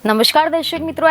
નમસ્કાર દર્શક મિત્રો,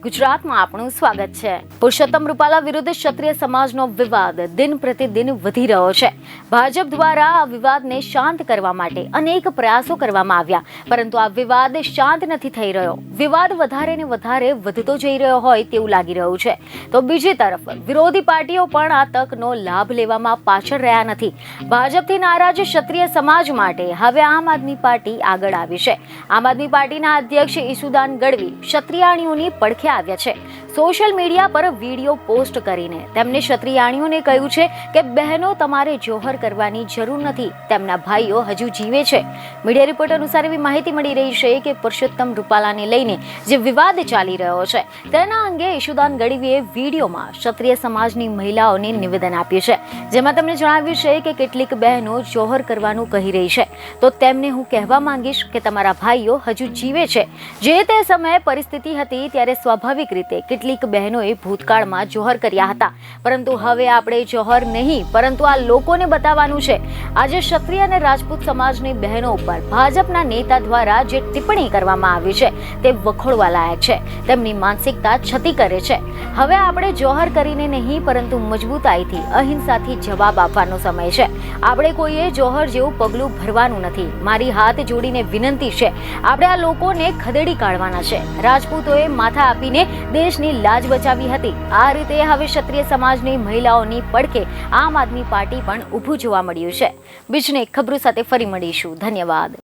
@ગુજરાતમાં આપનું સ્વાગત છે। પુરુષોત્તમ રૂપાલા વિરુદ્ધ ક્ષત્રિય સમાજનો વિવાદ દિન પ્રતિદિન વધી રહ્યો છે। ભાજપ દ્વારા આ વિવાદને શાંત કરવા માટે અનેક પ્રયાસો કરવામાં આવ્યા, પરંતુ આ વિવાદ શાંત નથી થઈ રહ્યો। વિવાદ વધારે ને વધારે વધતો જઈ રહ્યો હોય તેવું લાગી રહ્યું છે। તો બીજી તરફ વિરોધી પાર્ટીઓ પણ આ તકનો લાભ લેવામાં પાછળ રહ્યા નથી। ભાજપથી નારાજ ક્ષત્રિય સમાજ માટે હવે આમ આદમી પાર્ટી આગળ આવી છે। આમ આદમી પાર્ટીના અધ્યક્ષ ઈસુદાન ગઢવી ક્ષત્રિયાણીઓની પડખે આવ્યા છે। સોશિયલ મીડિયા પર વિડીયો પોસ્ટ કરીને તેમને ક્ષત્રિયાણીઓને કહ્યું છે કે બહેનો, તમારે જોહર કરવાની જરૂર નથી, તેમના ભાઈઓ હજુ જીવે છે। મીડિયા રિપોર્ટ અનુસાર એવી માહિતી મળી રહી છે કે પુરુષોત્તમ રૂપાલાને લઈને જે વિવાદ ચાલી રહ્યો છે તેના અંગે ઈસુદાન ગઢવીએ વિડીયોમાં ક્ષત્રિય સમાજની મહિલાઓને નિવેદન આપ્યું છે, જેમાં તેમણે જણાવ્યું છે કે કેટલીક બહેનો જોહર કરવાનું કહી રહી છે, તો તેમને હું કહેવા માંગીશ કે તમારા ભાઈઓ હજુ જીવે છે। જે તે સમયે પરિસ્થિતિ હતી ત્યારે સ્વાભાવિક રીતે કેટલીક બહેનોએ ભૂતકાળમાં જોહર કર્યા હતા, પરંતુ હવે આપણે જોહર નહીં પરંતુ આ લોકોને બતાવવાનું છે। આજે ક્ષત્રિય અને રાજપૂત સમાજની બહેનો ઉપર ભાજપના નેતા દ્વારા જે ટિપ્પણી કરવામાં આવી છે તે વખોડવા લાયક છે। તેમની માનસિકતા છતી કરે છે। હવે આપણે જોહર કરીને નહીં પરંતુ મજબૂતાઈથી અહિંસાથી જવાબ આપવાનો સમય છે। આપણે કોઈએ જોહર જેવું પગલું ભરવાનું નથી। મારી હાથ જોડીને વિનંતી છે, આપણે આ લોકોને ખદેડી કાઢવાના છે। રાજપૂતોએ માથા આપીને દેશની લાજ બચાવી હતી। આ રીતે હવે ક્ષત્રિય સમાજની મહિલાઓની પડખે આમ આદમી પાર્ટી પણ ઊભું જોવા મળ્યું છે। બીજને ખબરો સાથે ફરી મળીશું। ધન્યવાદ।